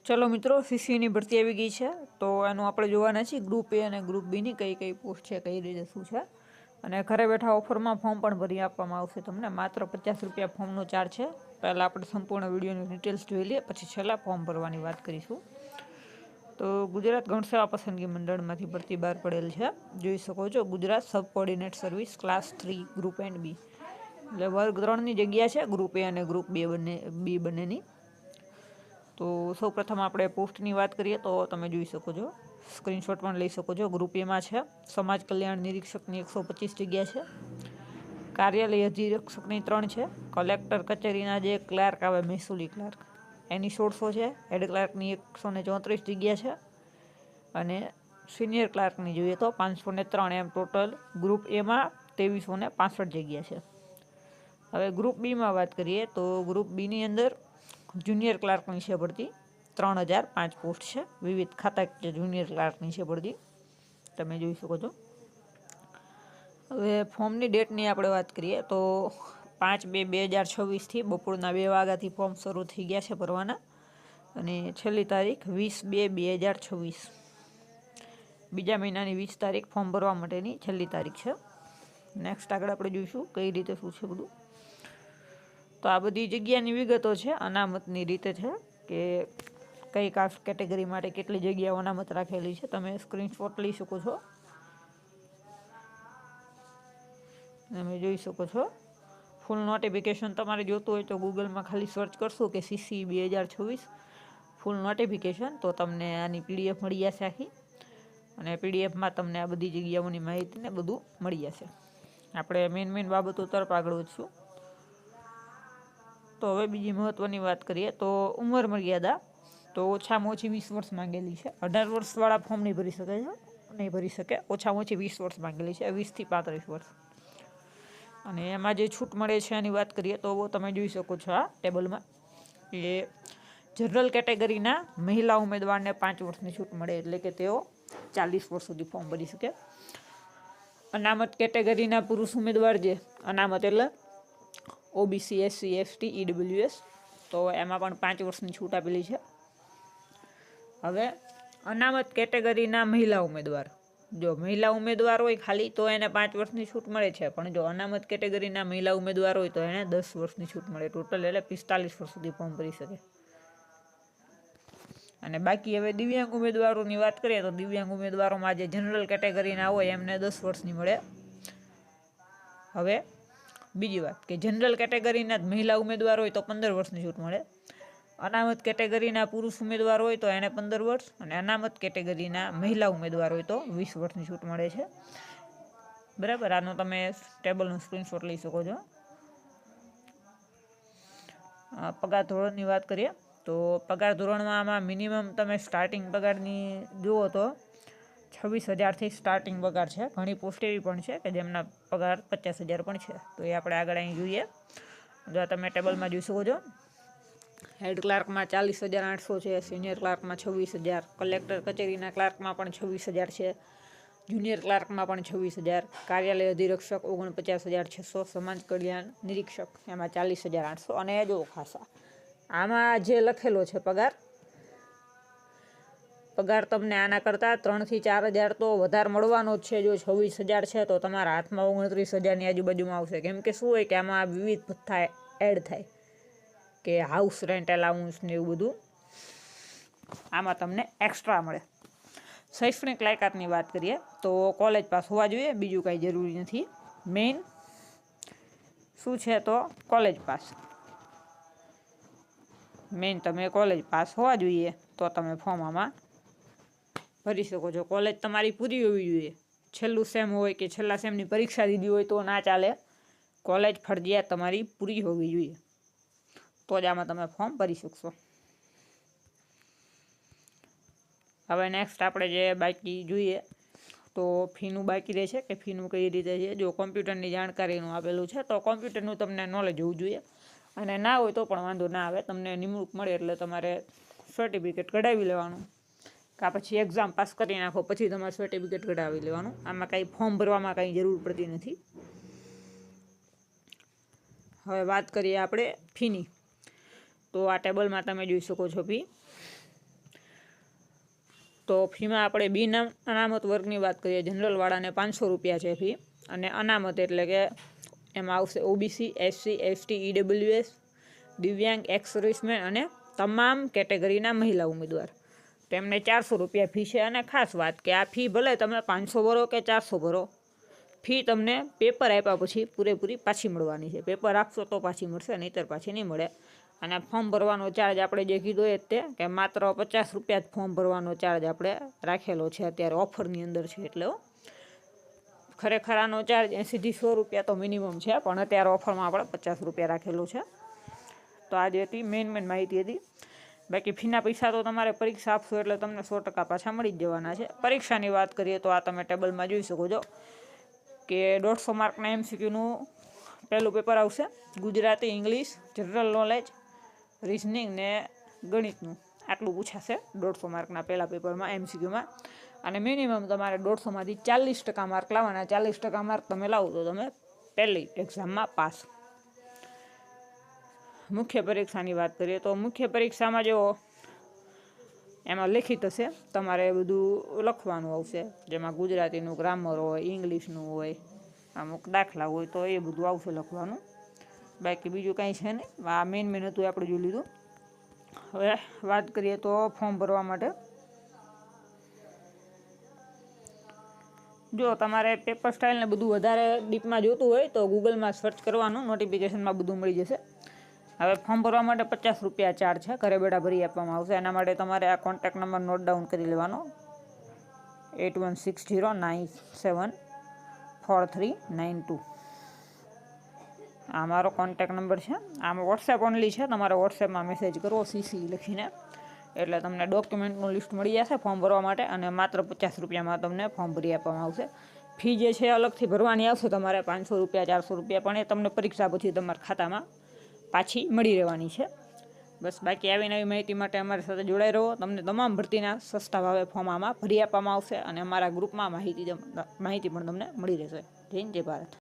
चलो मित्रों, सीसीની ભરતી આવી ગઈ છે તો આનું આપણે જોવાના છે ગ્રુપ એ અને ગ્રુપ બી ની કઈ પોસ્ટ છે, કઈ રીતે શું છે અને ઘરે બેઠા ઓફરમાં ફોર્મ પણ ભરી આપવામાં આવશે તમને। માત્ર 50 રૂપિયા ફોર્મનો ચાર્જ છે। પહેલા આપણે સંપૂર્ણ વિડીયોની ડિટેલ્સ જોઈ લઈએ, પછી છેલ્લા ફોર્મ ભરવાની વાત કરીશું। તો ગુજરાત ગૌણ સેવા પસંદગી મંડળમાંથી ભરતી બહાર પડેલ છે, જોઈ શકો છો। Gujarat sub coordinate service class 3 group and B, એટલે વર્ગ 3ની જગ્યા છે ગ્રુપ એ અને ગ્રુપ બી બંનેની। તો સૌ પ્રથમ આપણે પોસ્ટની વાત કરીએ તો તમે જોઈ શકો છો, સ્ક્રીનશોટ પણ લઈ શકો છો। ગ્રુપ એમાં છે સમાજ કલ્યાણ નિરીક્ષકની 125 જગ્યા છે, કાર્યાલય અધિરક્ષકની 3 છે, કલેક્ટર કચેરીના જે ક્લાર્ક આવે મહેસૂલી ક્લાર્ક એની 1600 છે, હેડ ક્લાર્કની 134 જગ્યા છે અને સિનિયર ક્લાર્કની જોઈએ તો 503, એમ ટોટલ ગ્રુપ એમાં 2365 જગ્યા છે। હવે ગ્રુપ બીમાં વાત કરીએ તો ગ્રુપ બીની અંદર જુનિયર ક્લાર્કની છે ભરતી, 3005 પોસ્ટ છે, વિવિધ ખાતાકીય જુનિયર ક્લાર્કની છે ભરતી, તમે જોઈ શકો છો। હવે ફોર્મની ડેટની આપણે વાત કરીએ તો 5/2/2026થી બપોરના 2 વાગ્યાથી ફોર્મ શરૂ થઈ ગયા છે ભરવાના અને છેલ્લી તારીખ 20/2/2026, બીજા મહિનાની 20 તારીખ ફોર્મ ભરવા માટેની છેલ્લી તારીખ છે। નેક્સ્ટ આગળ આપણે જોઈશું કઈ રીતે શું છે બધું। તો આ બધી જગ્યાની વિગતો છે, અનામતની રીતે છે કે કઈ કાસ્ટ કેટેગરી માટે કેટલી જગ્યાઓ અનામત રાખેલી છે, તમે સ્ક્રીનશોટ લઈ શકો છો, તમે જોઈ શકો છો। ફૂલ નોટિફિકેશન તમારે જોતું હોય તો ગૂગલમાં ખાલી સર્ચ કરશો કે સીસી 2026 ફૂલ નોટિફિકેશન, તો તમને આની પીડીએફ મળી જશે આખી, અને પીડીએફમાં તમને આ બધી જગ્યાઓની માહિતીને બધું મળી જશે। આપણે મેઇન બાબતો તરફ આગળ વધશું। તો હવે બીજી મહત્વની વાત કરીએ તો ઉંમર મર્યાદા તો ઓછામાં ઓછી 20 વર્ષ માંગેલી છે। 18 વર્ષવાળા ફોર્મ નહીં ભરી શકે, ઓછામાં ઓછી 20 વર્ષ માંગેલી છે, 20 થી 35 વર્ષ। અને એમાં જે છૂટ મળે છે એની વાત કરીએ તો તમે જોઈ શકો છો આ ટેબલમાં કે જનરલ કેટેગરીના મહિલા ઉમેદવારને 5 વર્ષની છૂટ મળે, એટલે કે તેઓ 40 વર્ષ સુધી ફોર્મ ભરી શકે। અનામત કેટેગરીના પુરુષ ઉમેદવાર, જે અનામત એટલે ઓબીસી, એસસી, એસટી, ઈડબ્લ્યુએસ, તો એમાં પણ 5 વર્ષની છૂટ આપેલી છે। હવે અનામત કેટેગરીના મહિલા ઉમેદવાર, જો મહિલા ઉમેદવાર હોય ખાલી તો એને 5 વર્ષની છૂટ મળે છે, પણ જો અનામત કેટેગરીના મહિલા ઉમેદવાર હોય તો એને 10 વર્ષની છૂટ મળે ટોટલ, એટલે 45 વર્ષ સુધી ફોર્મ ભરી શકે। અને બાકી હવે દિવ્યાંગ ઉમેદવારોની વાત કરીએ તો દિવ્યાંગ ઉમેદવારોમાં જે જનરલ કેટેગરીના હોય એમને 10 વર્ષની મળે। હવે બીજી વાત કે જનરલ કેટેગરીના મહિલા ઉમેદવાર હોય તો 15 વર્ષની છૂટ મળે, અનામત કેટેગરીના પુરુષ ઉમેદવાર હોય તો એને 15 વર્ષ, અને અનામત કેટેગરીના મહિલા ઉમેદવાર હોય તો 20 વર્ષની છૂટ મળે છે, બરાબર। આનો તમે ટેબલનો સ્ક્રીનશોટ લઈ શકો છો। પગાર ધોરણની વાત કરીએ તો પગાર ધોરણમાં આમાં મિનિમમ તમે સ્ટાર્ટિંગ પગારની જુઓ તો 26,000થી સ્ટાર્ટિંગ પગાર છે। ઘણી પોસ્ટ એવી પણ છે કે જેમના પગાર 50,000 પણ છે, તો એ આપણે આગળ અહીં જોઈએ। જો તમે ટેબલમાં જોઈ શકો છો, હેડ ક્લાર્કમાં 40,800 છે, સિનિયર ક્લાર્કમાં 26,000, કલેક્ટર કચેરીના ક્લાર્કમાં પણ 26,000 છે, જુનિયર ક્લાર્કમાં પણ 26,000, કાર્યાલય અધિરક્ષક 49,600, સમાજ કલ્યાણ નિરીક્ષક એમાં 40,800, અને જો ખાસા આમાં જે લખેલો છે પગાર તમને આના કરતાં 3,000 થી 4,000 તો વધારે મળવાનો જ છે। જો 26,000 છે તો તમારા હાથમાં 29,000ની આજુબાજુમાં આવશે, કેમ કે શું હોય કે આમાં વિવિધ ભથ્થા એડ થાય કે હાઉસ રેન્ટ એલાઉન્સ ને એવું બધું આમાં તમને એક્સ્ટ્રા મળે। શૈક્ષણિક લાયકાતની વાત કરીએ તો કોલેજ પાસ હોવા જોઈએ, બીજું કાંઈ જરૂરી નથી। મેઇન શું છે તો કોલેજ પાસ, મેઇન તમે કોલેજ પાસ હોવા જોઈએ તો તમે ફોર્મ આમાં ભરી શકો છો। કોલેજ તમારી પૂરી હોવી જોઈએ, છેલ્લું સેમ હોય કે છેલ્લા સેમની પરીક્ષા દીધી હોય તો ના ચાલે, કોલેજ ફરજિયાત તમારી પૂરી હોવી જોઈએ, તો જ આમાં તમે ફોર્મ ભરી શકશો। હવે નેક્સ્ટ આપણે જે બાકી જોઈએ તો ફીનું બાકી રહે છે કે ફીનું કઈ રીતે છે। જો કોમ્પ્યુટરની જાણકારીનું આપેલું છે તો કોમ્પ્યુટરનું તમને નોલેજ હોવું જોઈએ, અને ના હોય તો પણ વાંધો ના આવે, તમને નિમણૂક મળે એટલે તમારે સર્ટિફિકેટ કઢાવી લેવાનું, કાં પછી એક્ઝામ પાસ કરી નાખો પછી તમારે સર્ટિફિકેટ કઢાવી લેવાનું, આમાં કાંઈ ફોર્મ ભરવામાં કાંઈ જરૂર પડતી નથી। હવે વાત કરીએ આપણે ફીની, તો આ ટેબલમાં તમે જોઈ શકો છો ફી તો ફીમાં આપણે બિન અનામત વર્ગની વાત કરીએ, જનરલવાળાને 500 રૂપિયા છે ફી, અને અનામત એટલે કે એમાં આવશે ઓબીસી, એસસી, એસટી, ઈડબ્લ્યુએસ, દિવ્યાંગ, એક્સ સર્વિસમેન અને તમામ કેટેગરીના મહિલા ઉમેદવાર. તો એમને 400 રૂપિયા ફી છે. અને ખાસ વાત કે આ ફી ભલે તમે 500 ભરો કે 400 ભરો, ફી તમને પેપર આપ્યા પછી પૂરેપૂરી પાછી મળવાની છે. પેપર આપશો તો પાછી મળશે, નહીંતર પાછી નહીં મળે. અને ફોર્મ ભરવાનો ચાર્જ આપણે જે કીધો એ જ તે કે માત્ર 50 રૂપિયા જ ફોર્મ ભરવાનો ચાર્જ આપણે રાખેલો છે અત્યારે ઓફરની અંદર છે. એટલે ખરેખર આનો ચાર્જ 80 થી 100 રૂપિયા તો મિનિમમ છે, પણ અત્યારે ઓફરમાં આપણે 50 રૂપિયા રાખેલું છે. તો આ જે હતી મેઇન માહિતી હતી. બાકી ફીના પૈસા તો તમારે પરીક્ષા આપશો એટલે તમને 100% પાછા મળી જ જવાના છે. પરીક્ષાની વાત કરીએ તો આ તમે ટેબલમાં જોઈ શકો છો કે 150 માર્કના MCQનું પહેલું પેપર આવશે. Gujarati, English, general knowledge, reasoning ને ગણિતનું આટલું પૂછાશે 150 માર્કના પહેલા પેપરમાં MCQમાં. અને મિનિમમ તમારે 150માંથી 40% માર્ક લાવવાના. 40% માર્ક તમે લાવો તો તમે પહેલી એક્ઝામમાં પાસ. મુખ્ય પરીક્ષાની વાત કરીએ તો મુખ્ય પરીક્ષામાં જો એમાં લેખિત હશે, તમારે બધું લખવાનું આવશે, જેમાં ગુજરાતીનું ગ્રામર હોય, ઇંગ્લિશનું હોય, અમુક દાખલા હોય, તો એ બધું આવશે લખવાનું. બાકી બીજું કાંઈ છે નહીં. આ મેઇન હતું આપણે જોઈ લીધું. હવે વાત કરીએ તો ફોર્મ ભરવા માટે, જો તમારે પેપર સ્ટાઇલ ને બધું વધારે ડીપમાં જોતું હોય તો ગૂગલમાં સર્ચ કરવાનું, નોટિફિકેશનમાં બધું મળી જશે. હવે ફોર્મ ભરવા માટે 50 રૂપિયા ચાર્જ છે, ઘરે બેઠા ભરી આપવામાં આવશે. એના માટે તમારે આ કોન્ટેક્ટ નંબર નોટ ડાઉન કરી લેવાનો, 8160974392. આ મારો કોન્ટેક્ટ નંબર છે. આમાં વોટ્સએપ ઓનલી છે, તમારે વોટ્સએપમાં મેસેજ કરવો CC લખીને, એટલે તમને ડોક્યુમેન્ટનું લિસ્ટ મળી જશે ફોર્મ ભરવા માટે. અને માત્ર 50 રૂપિયામાં તમને ફોર્મ ભરી આપવામાં આવશે. ફી જે છે અલગથી ભરવાની આવશે તમારે 500 રૂપિયા, 400 રૂપિયા, પણ એ તમને પરીક્ષા પછી તમારા ખાતામાં પાછી મળી રહેવાની છે. બસ બાકી આવી નવી માહિતી માટે અમારી સાથે જોડાઈ રહો. તમને તમામ ભરતીના સસ્તા ભાવે ફોર્મ આમાં ભરી આપવામાં આવશે, અને અમારા ગ્રુપમાં માહિતી પણ તમને મળી રહેશે. જય હિન્દ, જય ભારત.